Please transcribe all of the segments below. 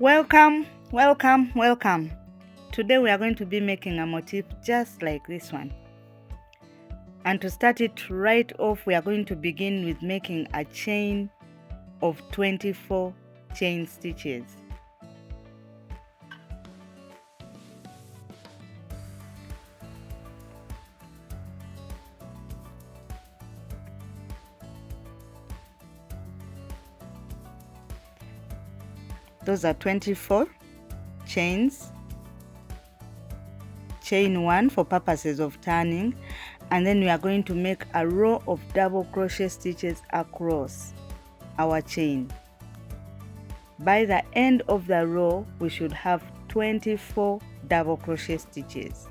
Welcome. Today we are going to be making a motif just like this one. And to start it right off, we are going to begin with making a chain of 24 chain stitches. Those are 24 chains. Chain 1 for purposes of turning, and then we are going to make a row of double crochet stitches across our chain. By the end of the row, we should have 24 double crochet stitches.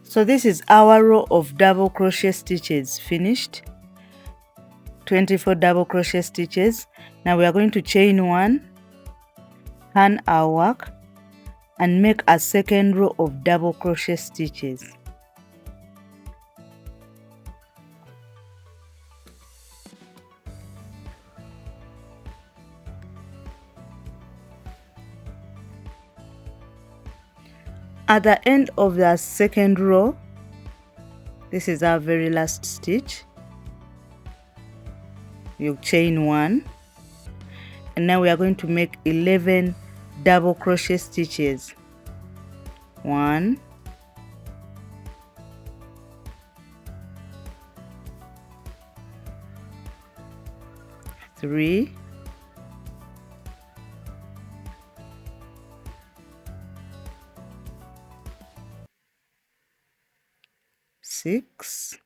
So this is our row of double crochet stitches finished. 24 double crochet stitches. Now we are going to chain 1, turn our work, and make a second row of double crochet stitches. At the end of the second row, this is our very last stitch. You chain 1, and now we are going to make 11 double crochet stitches. 1, 3, 6,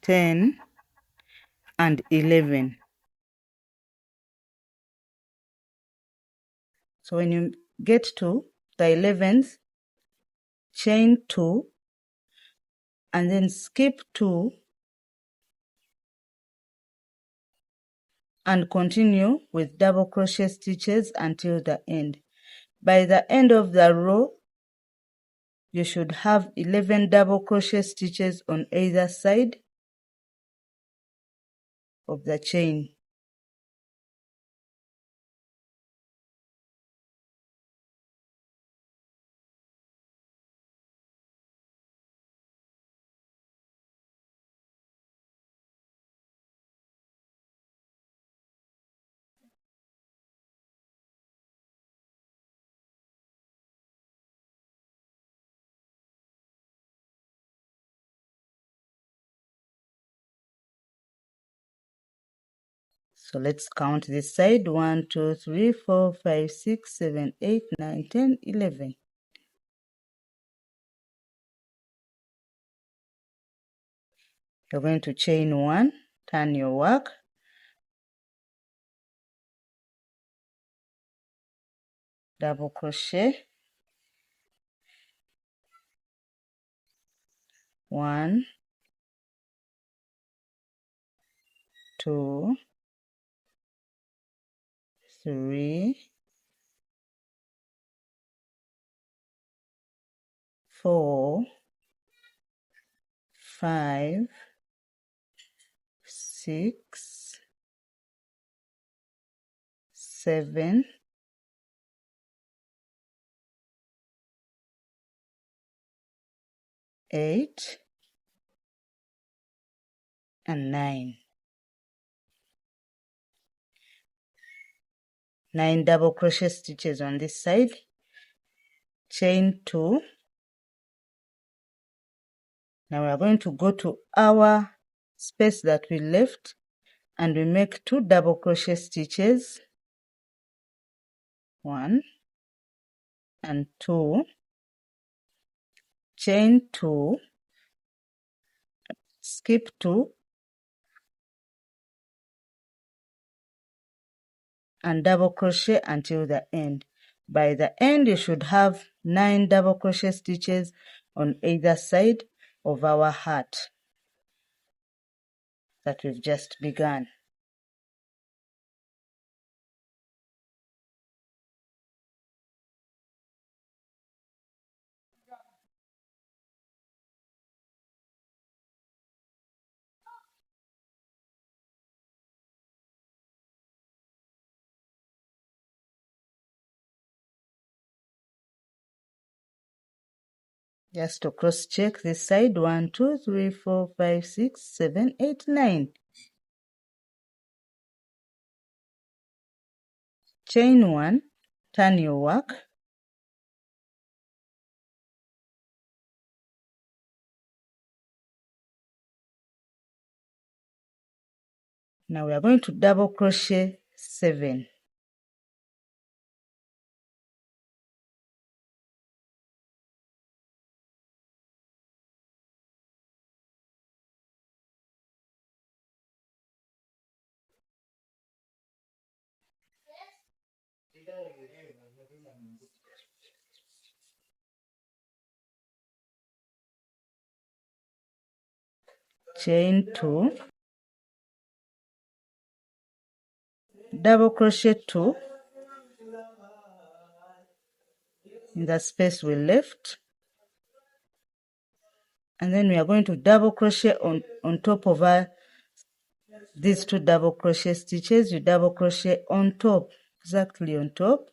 10, and 11. So when you get to the 11th, chain 2, and then skip 2, and continue with double crochet stitches until the end. By the end of the row, you should have 11 double crochet stitches on either side of the chain. So let's count this side. 1, 2, 3, 4, 5, 6, 7, 8, 9, 10, 11. You're going to chain 1, turn your work, double crochet, 1, 2, 3, 4, 5, 6, 7, 8, and 9. 9 double crochet stitches on this side, chain 2. Now we are going to go to our space that we left, and we make 2 double crochet stitches, 1 and 2, chain 2, skip 2, and double crochet until the end. By the end, you should have 9 double crochet stitches on either side of our heart that we've just begun. Just to cross check this side, 1, 2, 3, 4, 5, 6, 7, 8, 9. Chain 1, turn your work, now we are going to double crochet 7. Chain 2, double crochet 2 in the space we left, and then we are going to double crochet on top of these 2 double crochet stitches. You double crochet on top, exactly on top,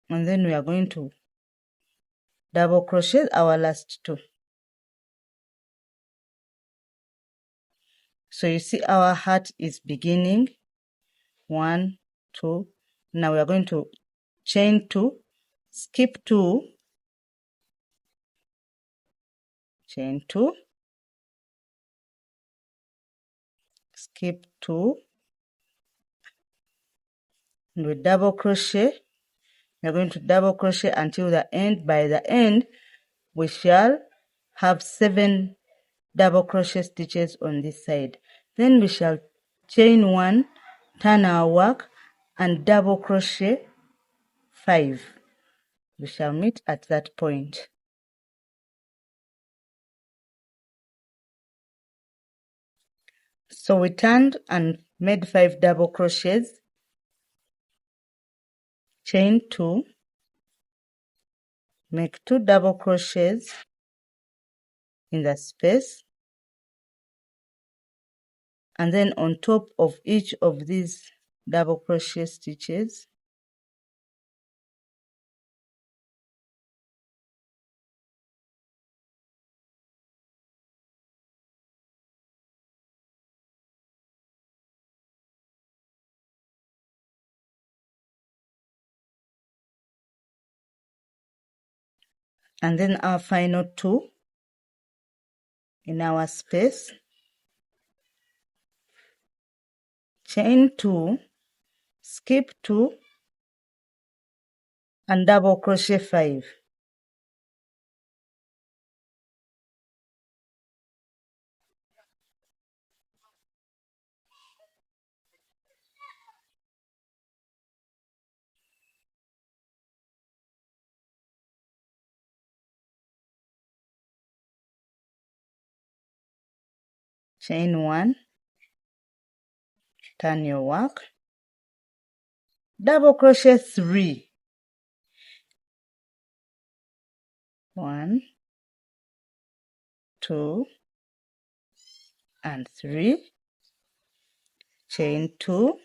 and then we are going to double crochet our last 2. So you see our heart is beginning 1, 2. Now we are going to chain 2, skip 2, chain 2, skip 2, and we double crochet. We are going to double crochet until the end. By the end, we shall have 7 double crochet stitches on this side. Then we shall chain 1, turn our work, and double crochet 5. We shall meet at that point. So we turned and made 5 double crochets, chain 2, make 2 double crochets in the space, and then on top of each of these double crochet stitches, and then our final 2 in our space, chain 2, skip 2, and double crochet 5. Chain 1, turn your work, double crochet 3, 1, 2, and 3, chain 2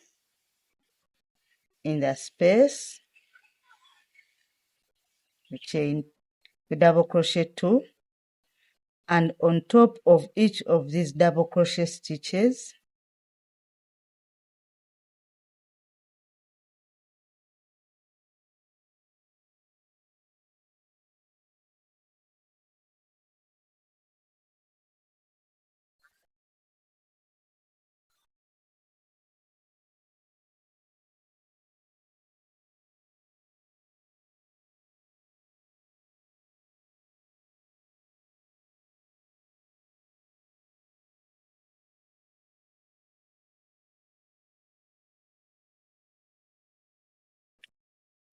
in the space, we double crochet 2, and on top of each of these double crochet stitches,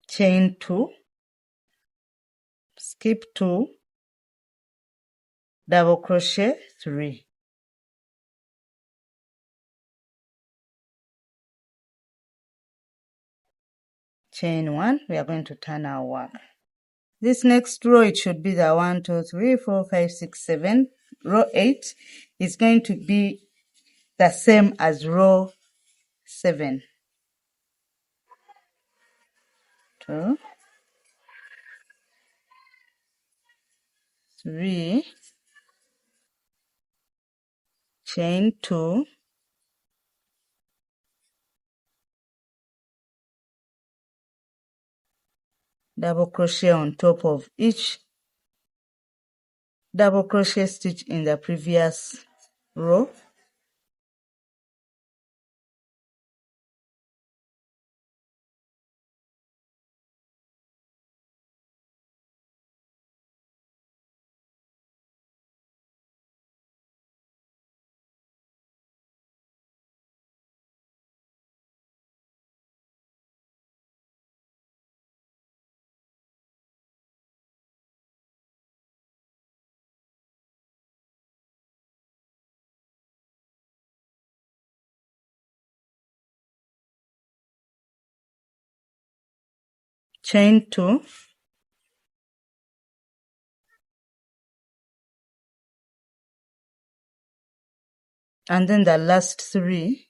chain 2, skip 2, double crochet 3. Chain 1, we are going to turn our work. This next row, it should be the 1, 2, 3, 4, 5, 6, 7. Row 8 is going to be the same as row 7. 2, 3, chain 2, double crochet on top of each double crochet stitch in the previous row. Chain 2, and then the last 3,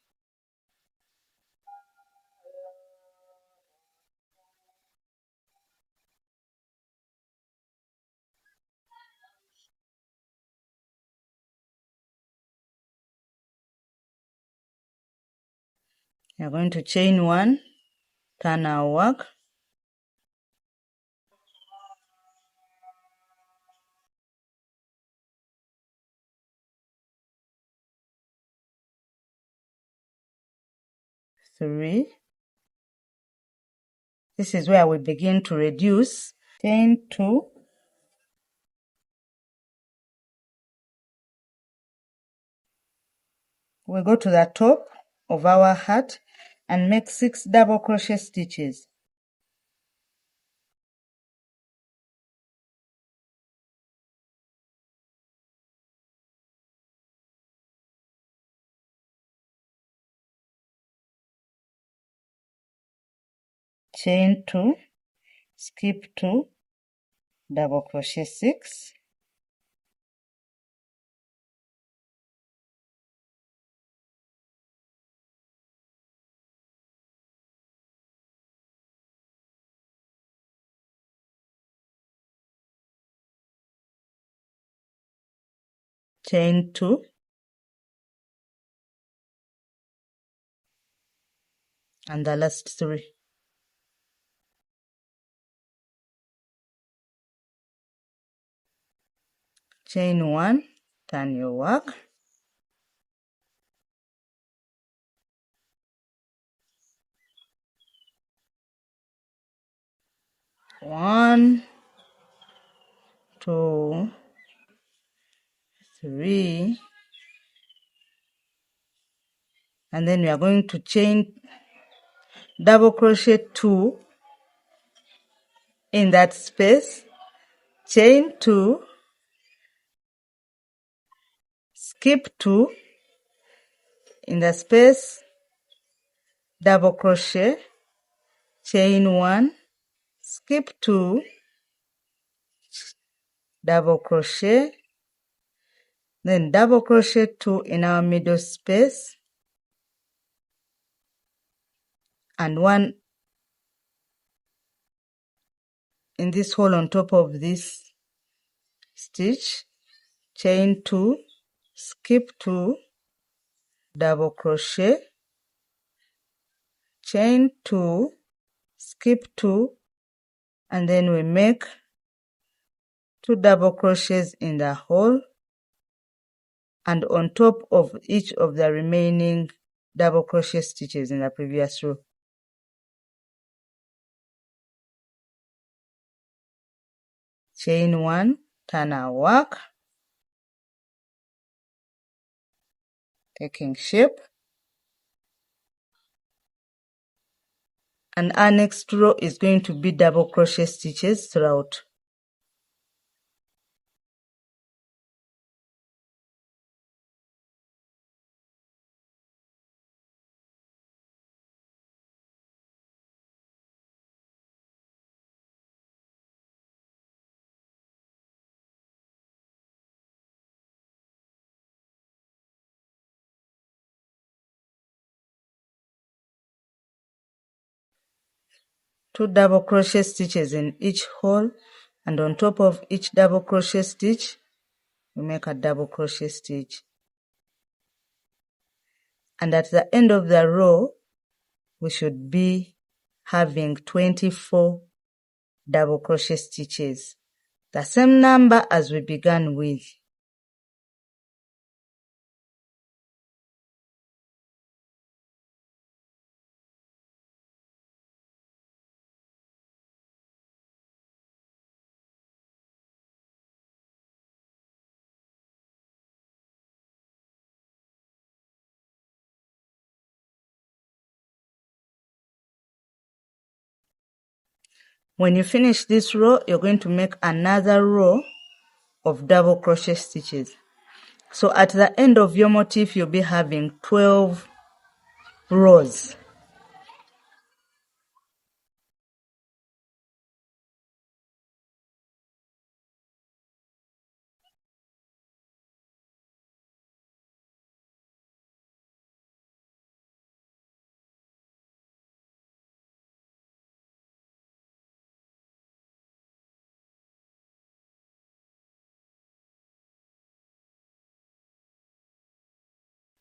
we are going to chain 1, turn our work, three. This is where we begin to reduce. Chain 2, we go to the top of our hat and make 6 double crochet stitches. Chain 2, skip 2, double crochet 6, chain 2, and the last 3. Chain 1, turn your work, one, 2, 3, and then we are going to chain double crochet 2 in that space, chain 2, skip 2 in the space, double crochet, chain 1, skip 2, double crochet, then double crochet 2 in our middle space, and 1 in this hole on top of this stitch, chain 2, skip 2, double crochet, chain 2, skip 2, and then we make 2 double crochets in the hole and on top of each of the remaining double crochet stitches in the previous row. Chain 1, turn our work, taking shape, And our next row is going to be double crochet stitches throughout. Two double crochet stitches in each hole, and on top of each double crochet stitch we make a double crochet stitch. And at the end of the row we should be having 24 double crochet stitches, the same number as we began with. When you finish this row, you're going to make another row of double crochet stitches. So at the end of your motif, you'll be having 12 rows.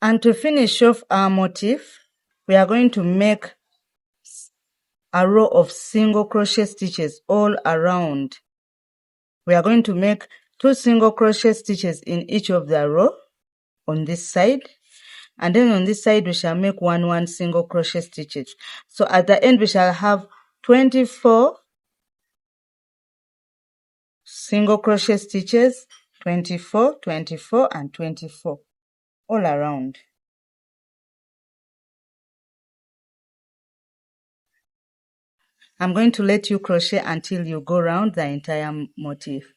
And to finish off our motif, we are going to make a row of single crochet stitches all around. We are going to make 2 single crochet stitches in each of the row on this side, and then on this side we shall make 1 single crochet stitches. So at the end we shall have 24 single crochet stitches, 24, 24 and 24 all around. I'm going to let you crochet until you go round the entire motif.